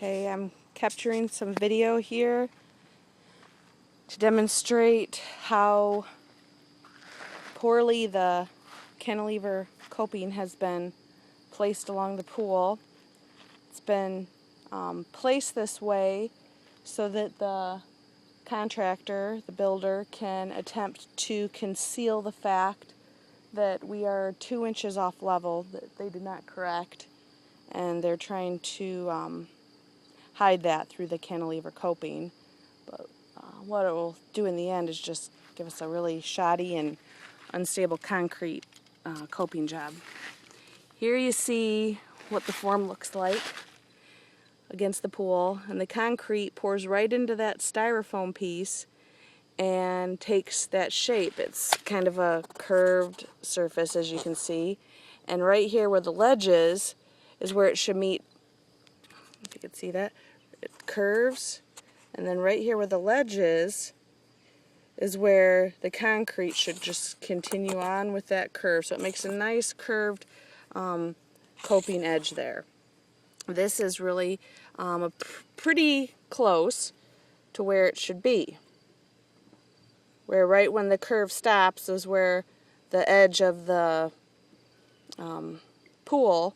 Okay, I'm capturing some video here to demonstrate how poorly the cantilever coping has been placed along the pool. It's been placed this way so that the contractor, the builder, can attempt to conceal the fact that we are 2 inches off level, that they did not correct, and they're trying to hide that through the cantilever coping. But what it will do in the end is just give us a really shoddy and unstable concrete coping job. Here you see what the form looks like against the pool, and the concrete pours right into that styrofoam piece and takes that shape. It's kind of a curved surface, as you can see, and right here where the ledge is where it should meet. If you can see that, it curves, and then right here where the ledge is where the concrete should just continue on with that curve, so it makes a nice curved coping edge there. This is really pretty close to where it should be. Where right when the curve stops is where the edge of the pool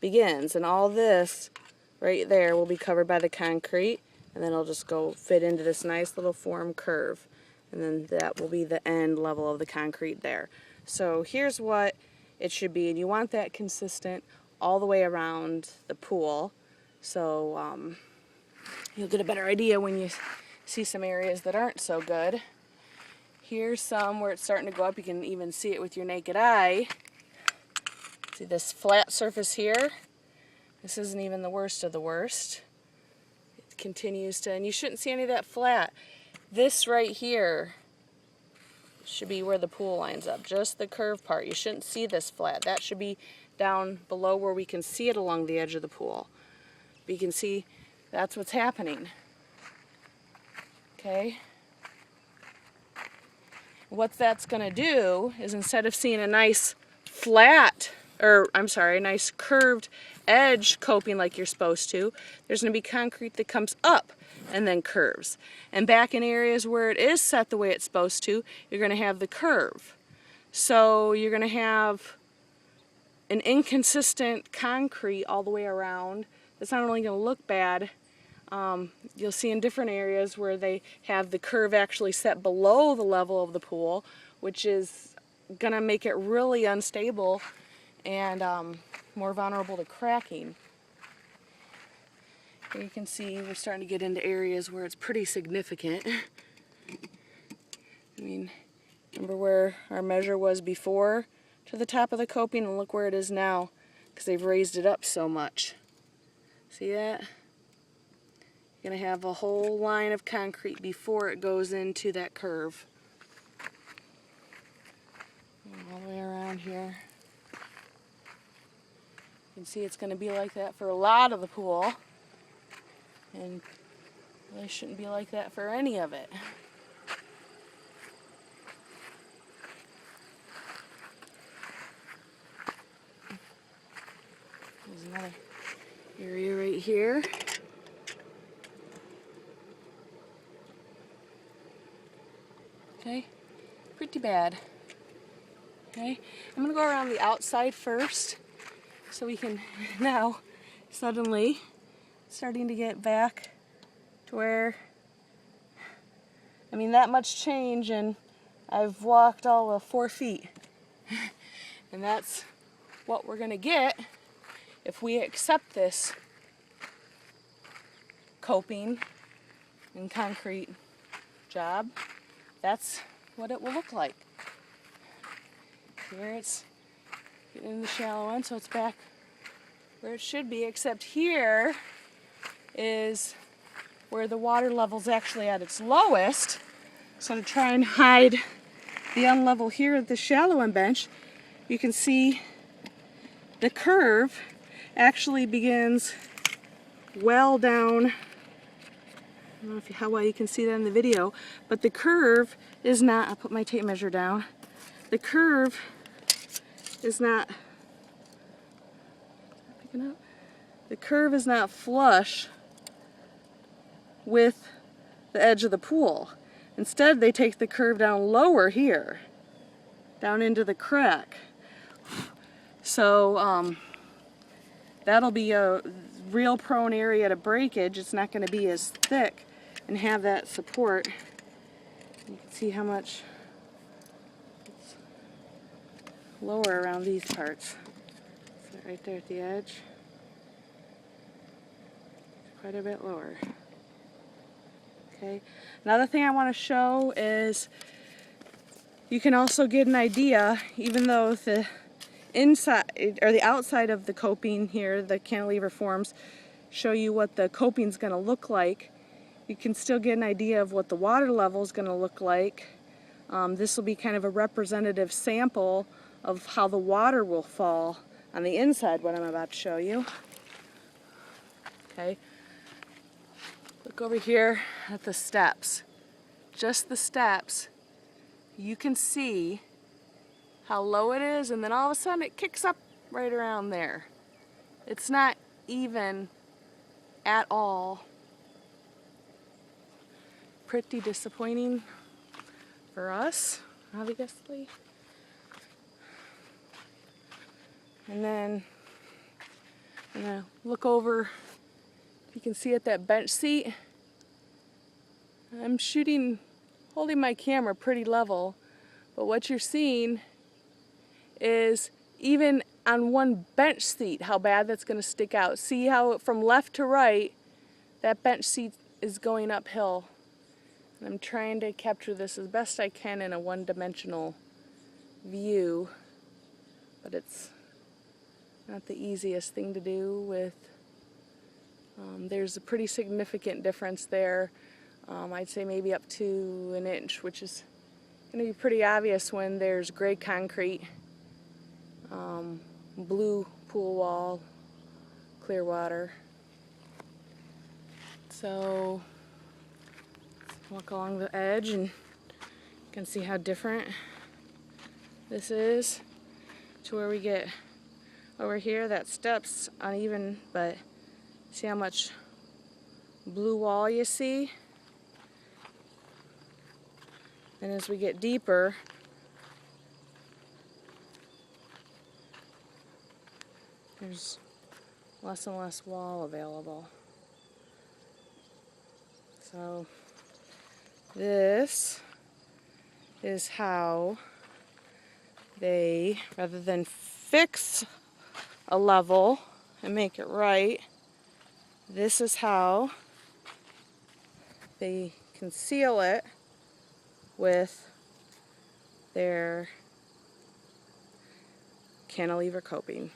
begins, and all this right there will be covered by the concrete, and then it'll just go fit into this nice little form curve, and then that will be the end level of the concrete there. So here's what it should be, and you want that consistent all the way around the pool, so you'll get a better idea when you see some areas that aren't so good. Here's some where it's starting to go up. You can even see it with your naked eye. See this flat surface here? This isn't even the worst of the worst. It continues to, and you shouldn't see any of that flat. This right here should be where the pool lines up, just the curved part. You shouldn't see this flat. That should be down below where we can see it along the edge of the pool. But you can see that's what's happening. Okay? What that's going to do is, instead of seeing a nice flat, a nice curved edge coping like you're supposed to, there's going to be concrete that comes up and then curves. And back in areas where it is set the way it's supposed to, you're going to have the curve. So you're going to have an inconsistent concrete all the way around. That's not only going to look bad, you'll see in different areas where they have the curve actually set below the level of the pool, which is going to make it really unstable and more vulnerable to cracking. Here you can see we're starting to get into areas where it's pretty significant. I mean, remember where our measure was before to the top of the coping, and look where it is now, because they've raised it up so much. See that? You're going to have a whole line of concrete before it goes into that curve. All the way around here. You can see it's going to be like that for a lot of the pool, and really shouldn't be like that for any of it. There's another area right here. Okay, pretty bad. Okay, I'm going to go around the outside first, so we can now suddenly starting to get back to where, I mean, that much change, and I've walked all of 4 feet. And that's what we're going to get if we accept this coping and concrete job. That's what it will look like. Here it's getting in the shallow end, so it's back where it should be, except here is where the water level's actually at its lowest. So to try and hide the unlevel here at the shallow end bench, you can see the curve actually begins well down. I don't know how well you can see that in the video, but the curve is not, I'll put my tape measure down, the curve is not, picking up? The curve is not flush with the edge of the pool. Instead, they take the curve down lower here, down into the crack. So that'll be a real prone area to breakage. It's not going to be as thick and have that support. You can see how much it's lower around these parts. So right there at the edge, quite a bit lower. Okay. Another thing I want to show is you can also get an idea, even though the inside or the outside of the coping here, the cantilever forms show you what the coping is going to look like. You can still get an idea of what the water level is going to look like. This will be kind of a representative sample of how the water will fall on the inside, what I'm about to show you. Okay. Look over here at the steps. Just the steps. You can see how low it is, and then all of a sudden it kicks up right around there. It's not even at all. Pretty disappointing for us, obviously. And then I'm gonna look over. You can see at that bench seat, I'm holding my camera pretty level, but what you're seeing is even on one bench seat how bad that's going to stick out. See how from left to right that bench seat is going uphill. And I'm trying to capture this as best I can in a one-dimensional view, but it's not the easiest thing to do with. There's a pretty significant difference there. I'd say maybe up to an inch, which is going to be pretty obvious when there's gray concrete, blue pool wall, clear water. So let's walk along the edge and you can see how different this is to where we get over here. That step's uneven, but see how much blue wall you see? And as we get deeper, there's less and less wall available. So this is how they, rather than fix a level and make it right, this is how they conceal it with their cantilever coping.